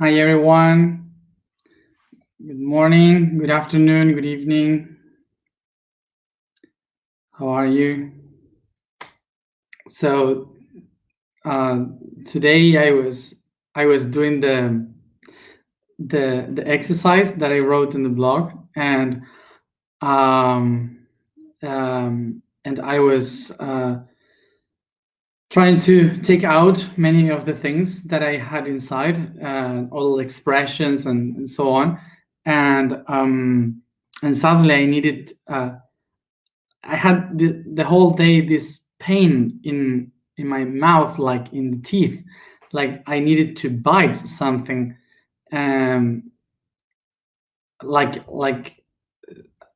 Hi, everyone. Good morning, good afternoon, good evening. How are you? So today I was doing the exercise that I wrote in the blog, and I was trying to take out many of the things that I had inside, all expressions and so on, and suddenly I needed. I had the whole day this pain in my mouth, like in the teeth, like I needed to bite something, um, like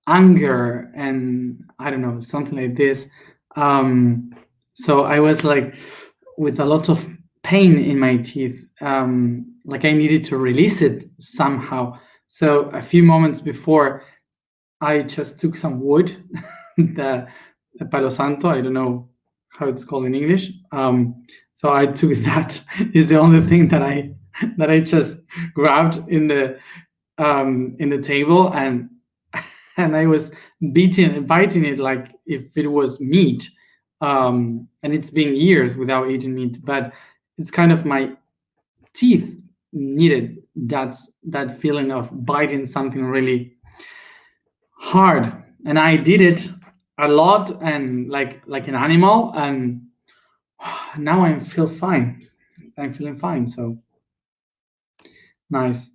anger and I don't know, something like this. So I was like with a lot of pain in my teeth, like I needed to release it somehow. So a few moments before, I just took some wood, the Palo Santo. I don't know how it's called in English. So I took that. Is the only thing that I just grabbed in the table, and I was biting it like if it was meat. And it's been years without eating meat, but it's kind of my teeth needed that feeling of biting something really hard, and I did it a lot and like an animal, and now I feel fine. I'm feeling fine, so nice.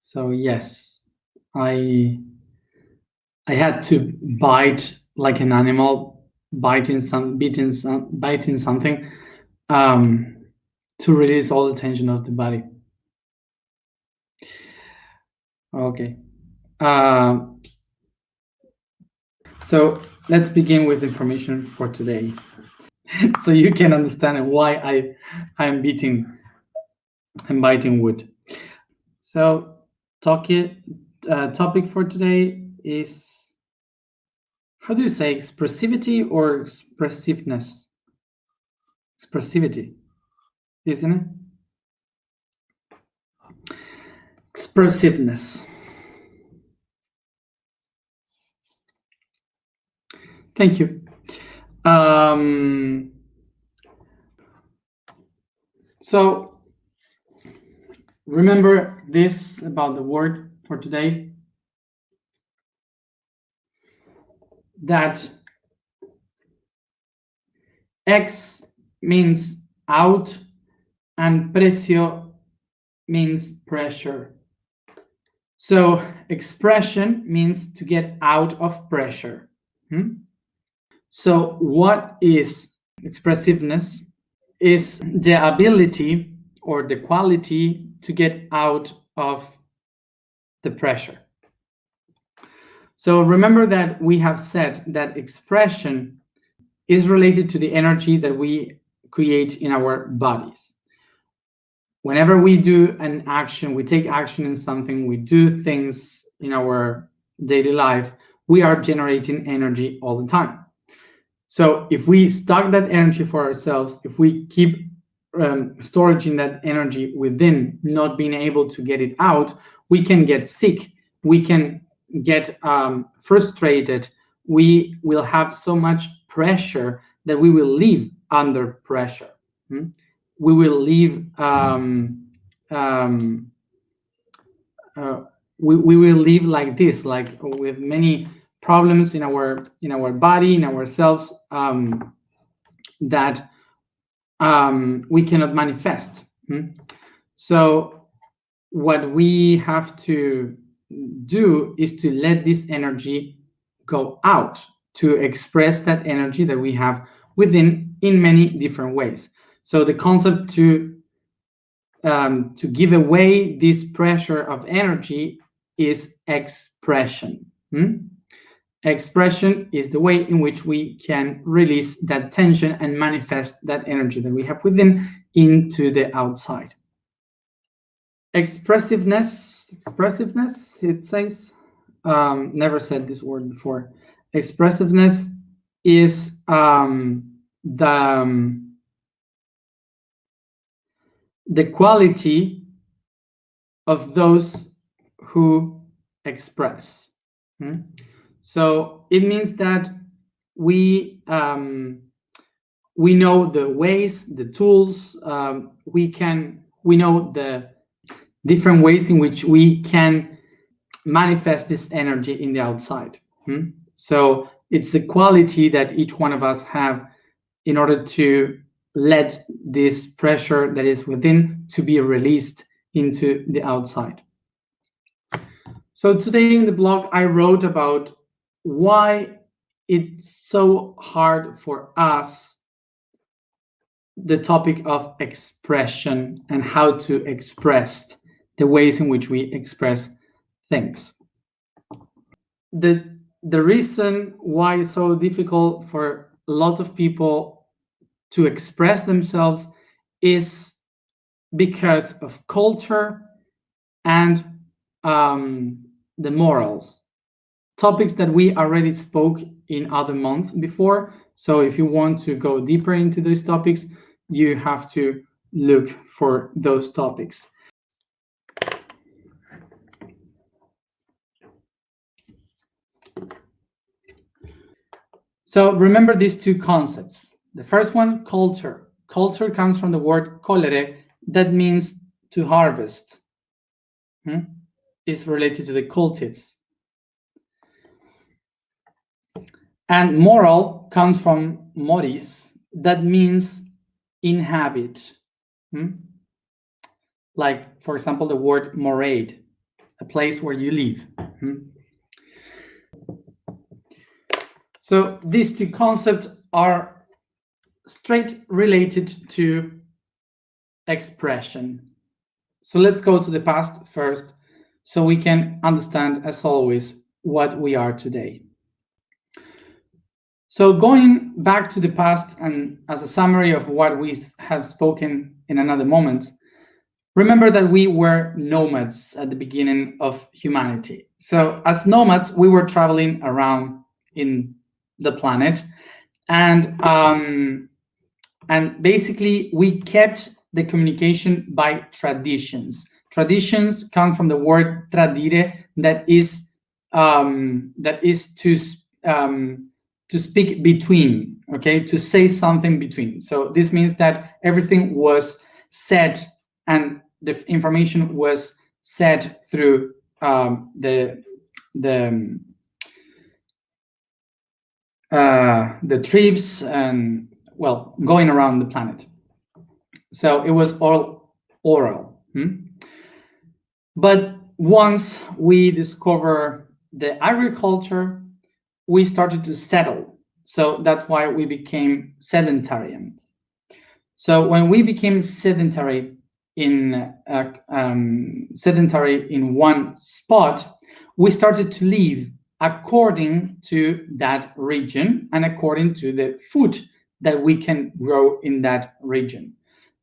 So yes, I had to bite like an animal, biting something, to release all the tension of the body. Okay. So let's begin with information for today, so you can understand why I'm biting wood. So topic for today is, how do you say expressivity or expressiveness? Expressivity, isn't it? Expressiveness. Thank you. So remember this about the word for today, that ex means out and pressio means pressure. So expression means to get out of pressure. So what is expressiveness? Is the ability or the quality to get out of the pressure. So remember that we have said that expression is related to the energy that we create in our bodies. Whenever we do an action, we take action in something, we do things in our daily life, we are generating energy all the time. So if we stock that energy for ourselves, if we keep storing that energy within, not being able to get it out, we can get sick, we can get frustrated, we will have so much pressure that we will live under pressure. We will live we will live like this, like with many problems in our body, in ourselves, that we cannot manifest. So what we have to do is to let this energy go out, to express that energy that we have within in many different ways. So the concept to give away this pressure of energy is expression. Expression is the way in which we can release that tension and manifest that energy that we have within into the outside. Expressiveness, it says, never said this word before. Expressiveness is the the quality of those who express. So it means that we know the ways, the tools, we know the different ways in which we can manifest this energy in the outside. So it's the quality that each one of us have in order to let this pressure that is within to be released into the outside. So today in the blog, I wrote about why it's so hard for us, the topic of expression and how to express the ways in which we express things. The reason why it's so difficult for a lot of people to express themselves is because of culture and the morals, topics that we already spoke in other months before. So if you want to go deeper into those topics, you have to look for those topics. So remember these two concepts. The first one, culture. Culture comes from the word colere, that means to harvest. It's related to the cultives. And moral comes from moris, that means inhabit. Like, for example, the word morade, a place where you live. So these two concepts are straight related to expression. So let's go to the past first, so we can understand, as always, what we are today. So going back to the past, and as a summary of what we have spoken in another moment, remember that we were nomads at the beginning of humanity. So as nomads, we were traveling around in the planet, and basically we kept the communication by traditions. Traditions come from the word tradire, that is to speak between, okay, to say something between. So this means that everything was said and the information was said through the trips and, well, going around the planet. So it was all oral. But once we discover the agriculture, we started to settle. So that's why we became sedentarian. So when we became sedentary in one spot, we started to live according to that region and according to the food that we can grow in that region.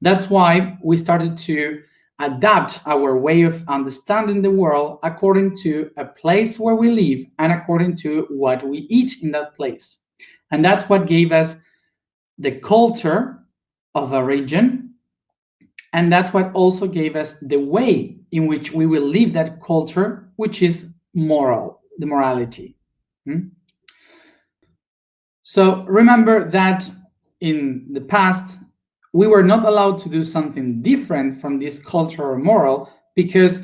That's why we started to adapt our way of understanding the world according to a place where we live and according to what we eat in that place. And that's what gave us the culture of a region. And that's what also gave us the way in which we will live that culture, which is moral, the morality. So remember that in the past, we were not allowed to do something different from this culture or moral, because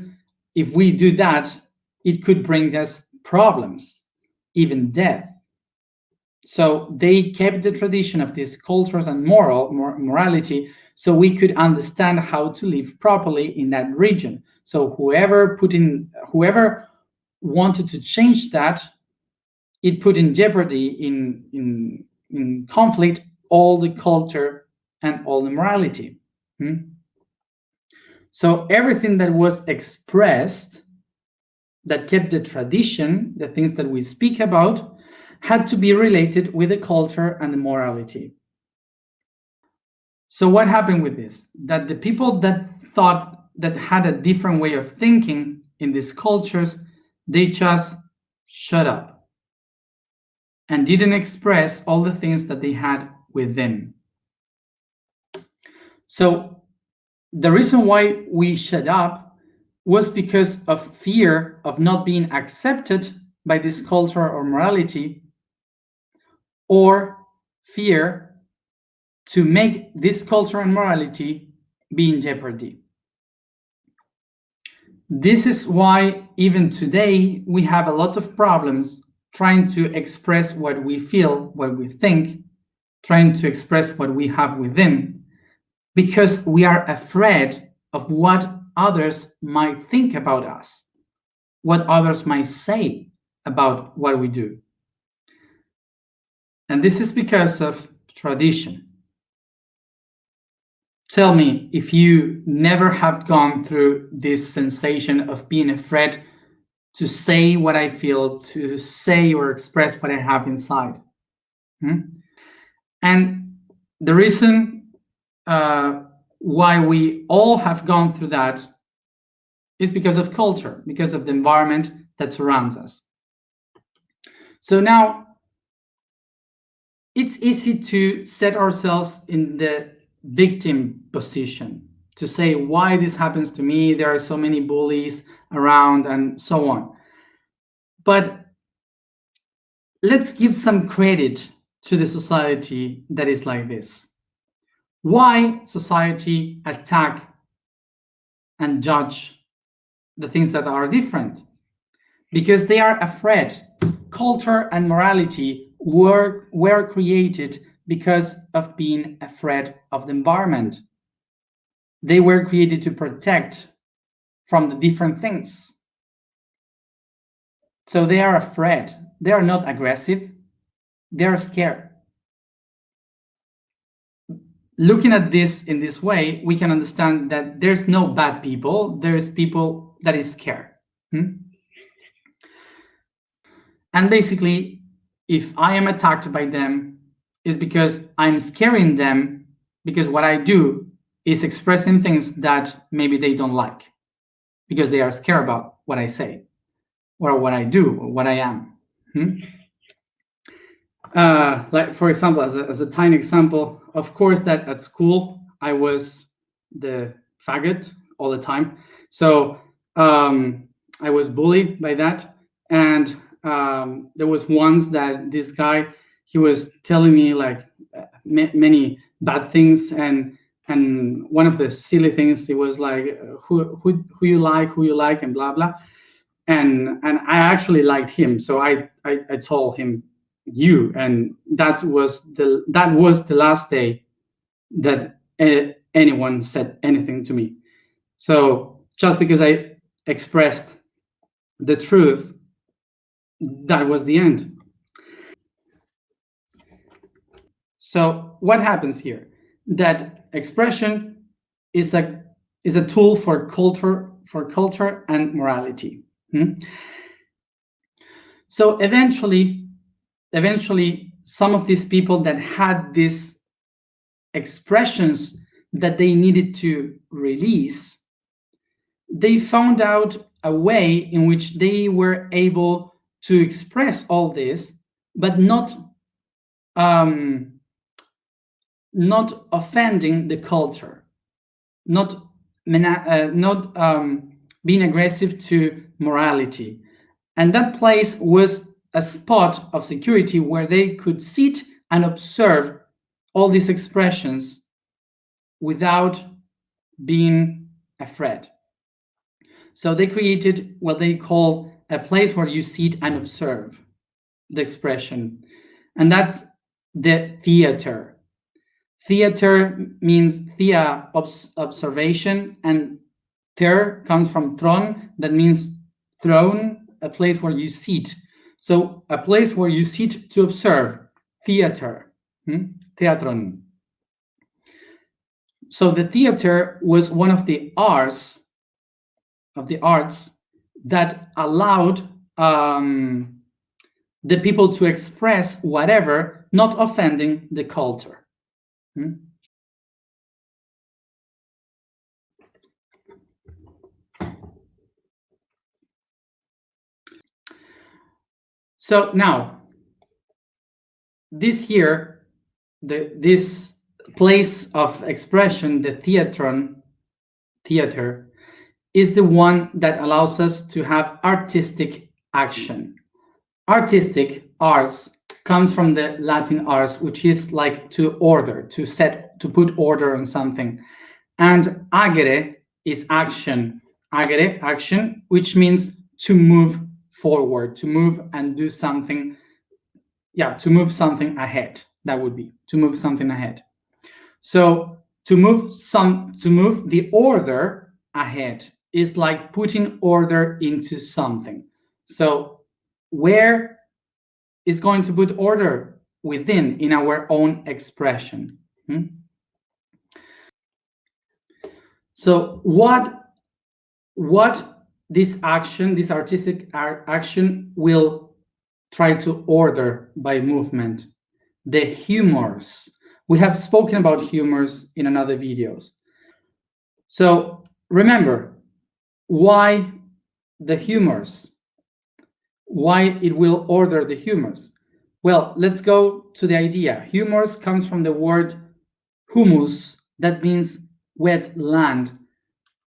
if we do that, it could bring us problems, even death. So they kept the tradition of these cultures and morality, so we could understand how to live properly in that region. So whoever wanted to change that, it put in jeopardy, in conflict, all the culture and all the morality. So everything that was expressed, that kept the tradition, the things that we speak about, had to be related with the culture and the morality. So what happened with this? That the people that thought, that had a different way of thinking in these cultures, they just shut up and didn't express all the things that they had within. So the reason why we shut up was because of fear of not being accepted by this culture or morality, or fear to make this culture and morality be in jeopardy. This is why even today we have a lot of problems trying to express what we feel, what we think, trying to express what we have within, because we are afraid of what others might think about us, what others might say about what we do. And this is because of tradition. Tell me if you never have gone through this sensation of being afraid to say what I feel, to say or express what I have inside. And the reason why we all have gone through that is because of culture, because of the environment that surrounds us. So now it's easy to set ourselves in the victim position, to say why this happens to me, there are so many bullies around and so on. But let's give some credit to the society that is like this. Why society attack and judge the things that are different? Because they are afraid. Culture and morality were created because of being afraid of the environment. They were created to protect from the different things. So they are afraid. They are not aggressive. They are scared. Looking at this in this way, we can understand that there's no bad people. There's people that is scared. And basically, if I am attacked by them, it's because I'm scaring them, because what I do is expressing things that maybe they don't like, because they are scared about what I say, or what I do, or what I am. Like, for example, as a tiny example, of course that at school I was the faggot all the time. So I was bullied by that. And there was once that this guy, he was telling me like many bad things, and one of the silly things, it was like who you like and blah blah, and I actually liked him, so I told him you, and that was the last day that anyone said anything to me. So just because I expressed the truth, that was the end. So what happens here? That expression is a tool for culture and morality. So eventually, some of these people that had these expressions that they needed to release, they found out a way in which they were able to express all this, but not offending the culture, not being aggressive to morality. And that place was a spot of security where they could sit and observe all these expressions without being afraid. So they created what they call a place where you sit and observe the expression. And that's the theater. Theater means thea, observation, and ter comes from tron, that means throne, a place where you sit. So a place where you sit to observe, theater, theatron. So the theater was one of the arts that allowed the people to express whatever, not offending the culture. So now, this here, this place of expression, the theatron, theater, is the one that allows us to have artistic action. Artistic, ars, comes from the Latin ars, which is like to order, to set, to put order on something. And agere is action. Agere, action, which means to move forward, to move and do something. Yeah, to move something ahead. That would be to move something ahead. So to move the order ahead is like putting order into something. So where is going to put order? Within, in our own expression. So what this action, this artistic action, will try to order by movement? The humors. We have spoken about humors in another videos. So remember, why the humors? Why it will order the humors? Well, let's go to the idea. Humors comes from the word humus, that means wet land.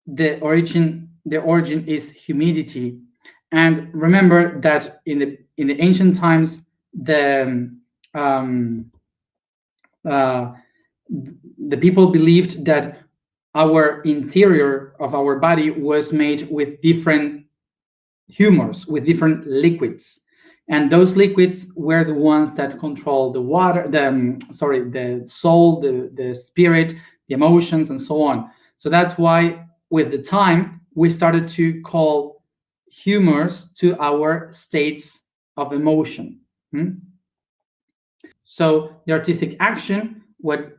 The origin is humidity. And remember that in the ancient times, the people believed that our interior of our body was made with different humors, with different liquids, and those liquids were the ones that control the water, the soul, the spirit, the emotions, and so on. So that's why with the time we started to call humors to our states of emotion. So the artistic action, what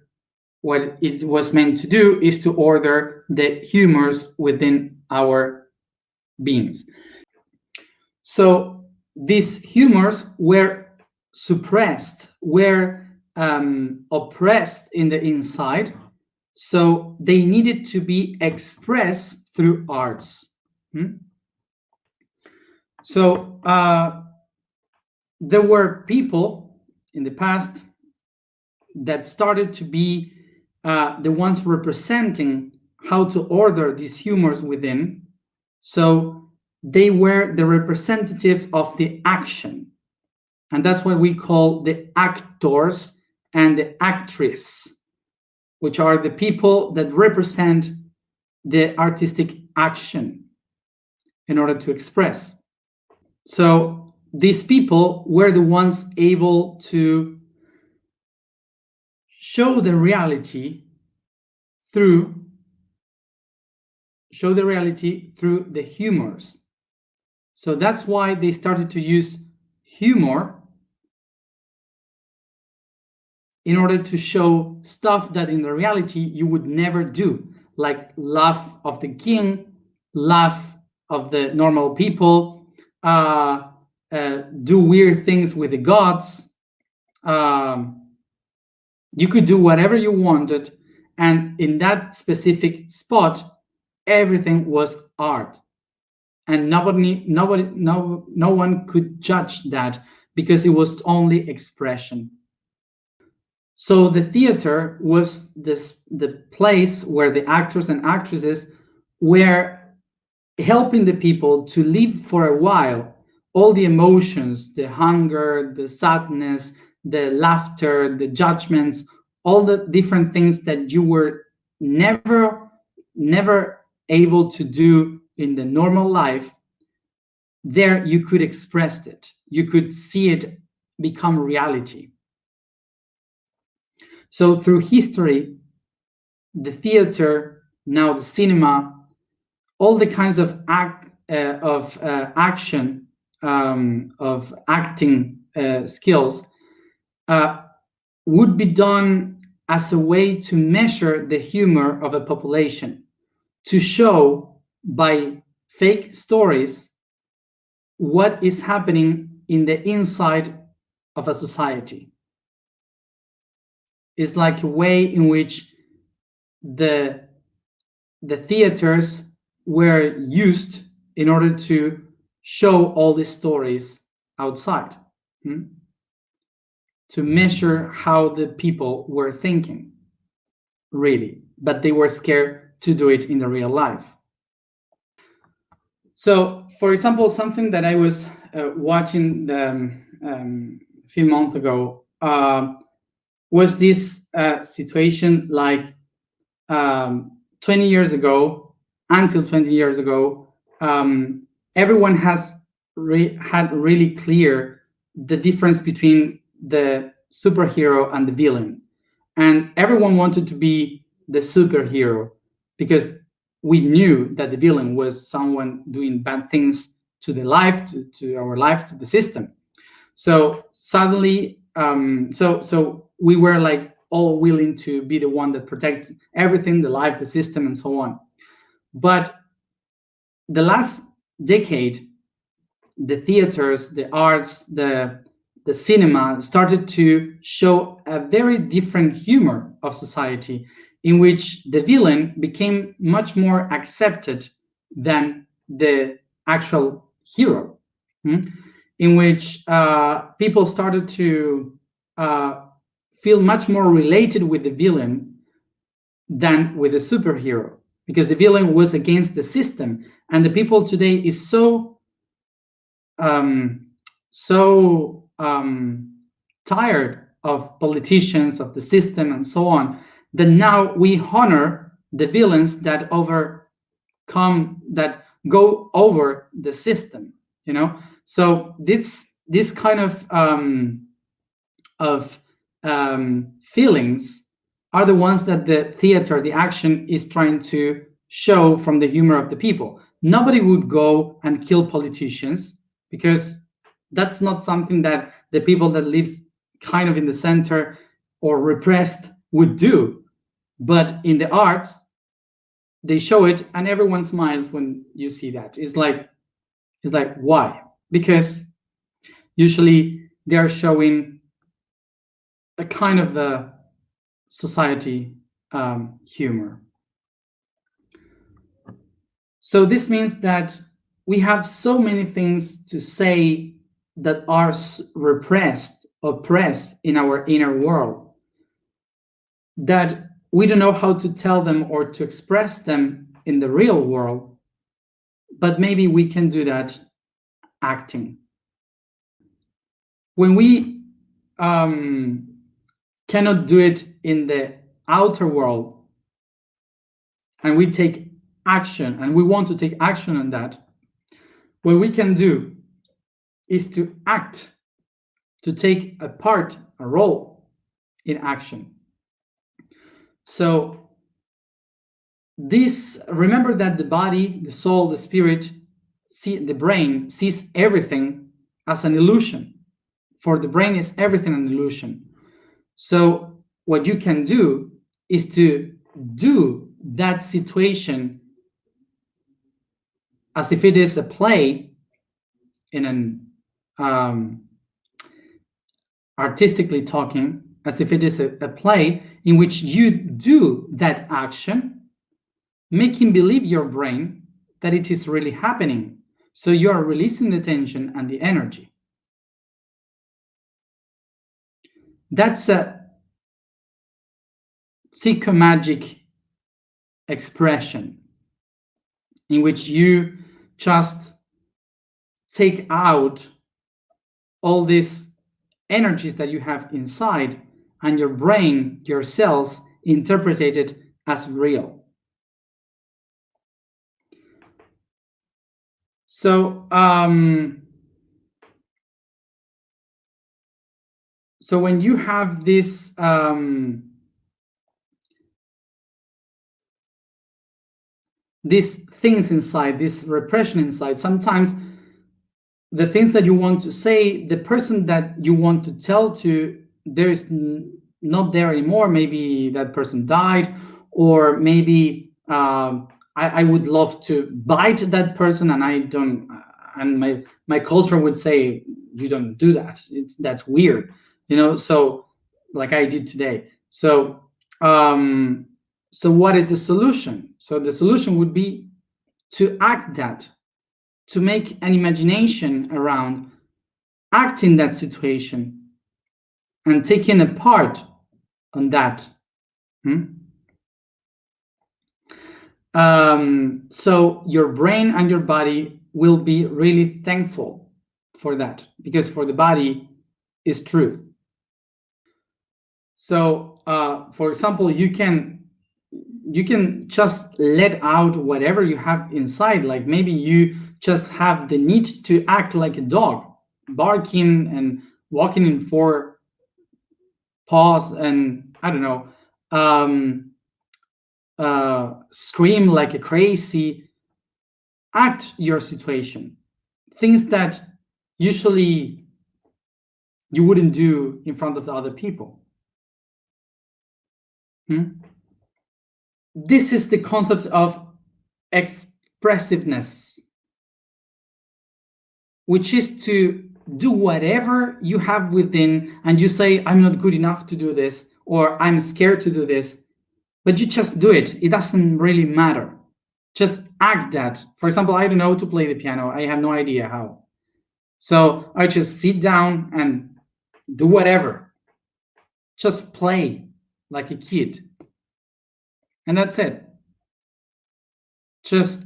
it was meant to do is to order the humors within our beings. So these humors were suppressed, were oppressed in the inside, so they needed to be expressed through arts. So there were people in the past that started to be the ones representing how to order these humors within. So they were the representative of the action. And that's what we call the actors and the actress, which are the people that represent the artistic action in order to express. So these people were the ones able to show the reality through the humors. So that's why they started to use humor in order to show stuff that in the reality you would never do, like laugh of the king, laugh of the normal people, do weird things with the gods. You could do whatever you wanted, and in that specific spot, everything was art, and no one could judge that because it was only expression. So the theater was the place where the actors and actresses were helping the people to live for a while all the emotions, the hunger, the sadness, the laughter, the judgments, all the different things that you were never able to do in the normal life. There you could express it. You could see it become reality. So through history, the theater, now the cinema, all the kinds of action, of acting skills would be done as a way to measure the humor of a population, to show by fake stories what is happening in the inside of a society. It's like a way in which the theaters were used in order to show all these stories outside, to measure how the people were thinking, really, but they were scared to do it in the real life. So, for example, something that I was watching a few months ago was this situation like 20 years ago, until 20 years ago, everyone had really clear the difference between the superhero and the villain. And everyone wanted to be the superhero because we knew that the villain was someone doing bad things to the life, to our life, to the system. So suddenly, so we were like all willing to be the one that protects everything, the life, the system, and so on. But the last decade, the theaters, the arts, the cinema started to show a very different humor of society, in which the villain became much more accepted than the actual hero, in which people started to feel much more related with the villain than with the superhero, because the villain was against the system. And the people today is so tired of politicians, of the system, and so on, that now we honor the villains that go over the system, you know. So this kind of feelings are the ones that the theater, the action, is trying to show from the humor of the people. Nobody would go and kill politicians, because that's not something that the people that lives kind of in the center or repressed would do. But in the arts, they show it, and everyone smiles when you see that. It's like why? Because usually they are showing a kind of a society humor. So this means that we have so many things to say that are repressed, oppressed in our inner world, that we don't know how to tell them or to express them in the real world, but maybe we can do that acting. When we cannot do it in the outer world, and we take action, and we want to take action on that, what we can do is to act, to take a part, a role in action. So remember that the body, the soul, the spirit, the brain sees everything as an illusion. For the brain is everything an illusion. So what you can do is to do that situation as if it is a play, in an artistically talking, as if it is a play in which you do that action, making believe your brain that it is really happening. So you are releasing the tension and the energy. That's a psychomagic expression in which you just take out all these energies that you have inside, and your brain, your cells, interpret it as real. So so when you have this these things inside, this repression inside, sometimes the things that you want to say, the person that you want to tell to, there is not there anymore. Maybe that person died, or maybe I would love to bite that person, and I don't, and my culture would say you don't do that. That's weird, you know. So like I did today. So so what is the solution? So the solution would be to act that, to make an imagination around acting that situation and taking a part on that. So your brain and your body will be really thankful for that, because for the body is truth. So for example, you can just let out whatever you have inside. Like maybe you just have the need to act like a dog, barking and walking in four paws, and I don't know, scream like a crazy, act your situation, things that usually you wouldn't do in front of the other people. This is the concept of expressiveness, which is to do whatever you have within, and you say, I'm not good enough to do this, or I'm scared to do this, but you just do it. It doesn't really matter. Just act that. For example, I don't know to play the piano. I have no idea how. So I just sit down and do whatever. Just play like a kid. And that's it. Just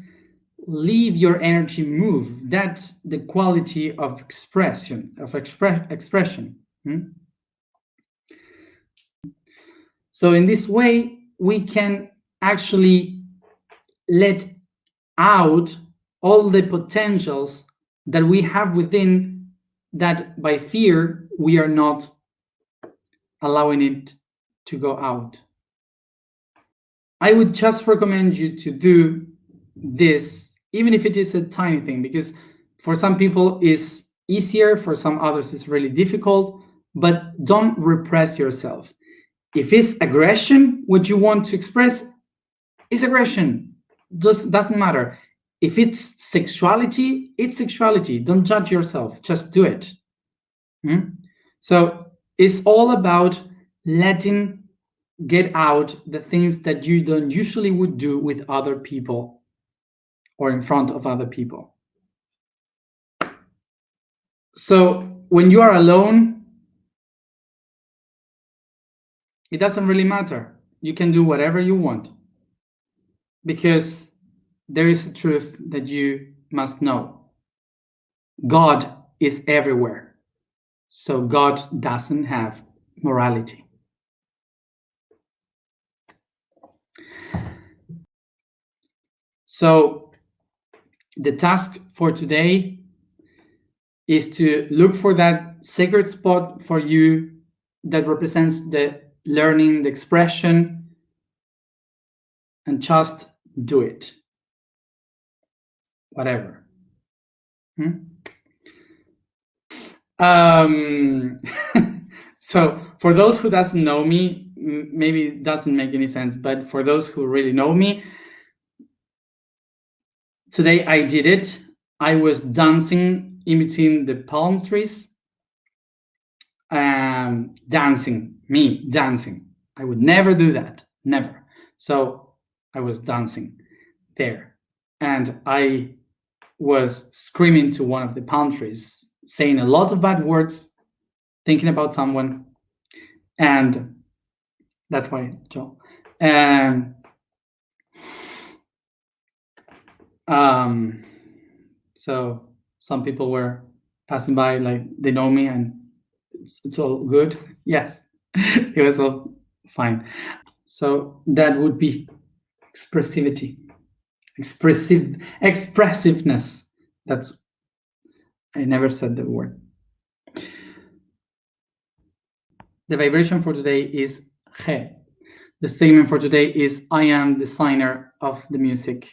leave your energy move. That's the quality of expression, expression. So in this way, we can actually let out all the potentials that we have within, that by fear we are not allowing it to go out. I would just recommend you to do this, even if it is a tiny thing, because for some people it's easier, for some others it's really difficult, but don't repress yourself. If it's aggression, what you want to express is aggression. Doesn't matter. If it's sexuality, it's sexuality. Don't judge yourself. Just do it. So it's all about letting get out the things that you don't usually would do with other people or in front of other people. So when you are alone, it doesn't really matter. You can do whatever you want, because there is a truth that you must know. God is everywhere. So God doesn't have morality. So the task for today is to look for that sacred spot for you that represents the learning, the expression, and just do it. Whatever. So for those who doesn't know me, maybe it doesn't make any sense, but for those who really know me, today I did it. I was dancing in between the palm trees, dancing. I would never do that, never. So I was dancing there, and I was screaming to one of the palm trees, saying a lot of bad words, thinking about someone, and that's why, Joe. And so some people were passing by, like they know me, and it's all good. Yes, it was all fine. So that would be expressiveness. That's, I never said the word. The vibration for today is G. The statement for today is, I am the designer of the music.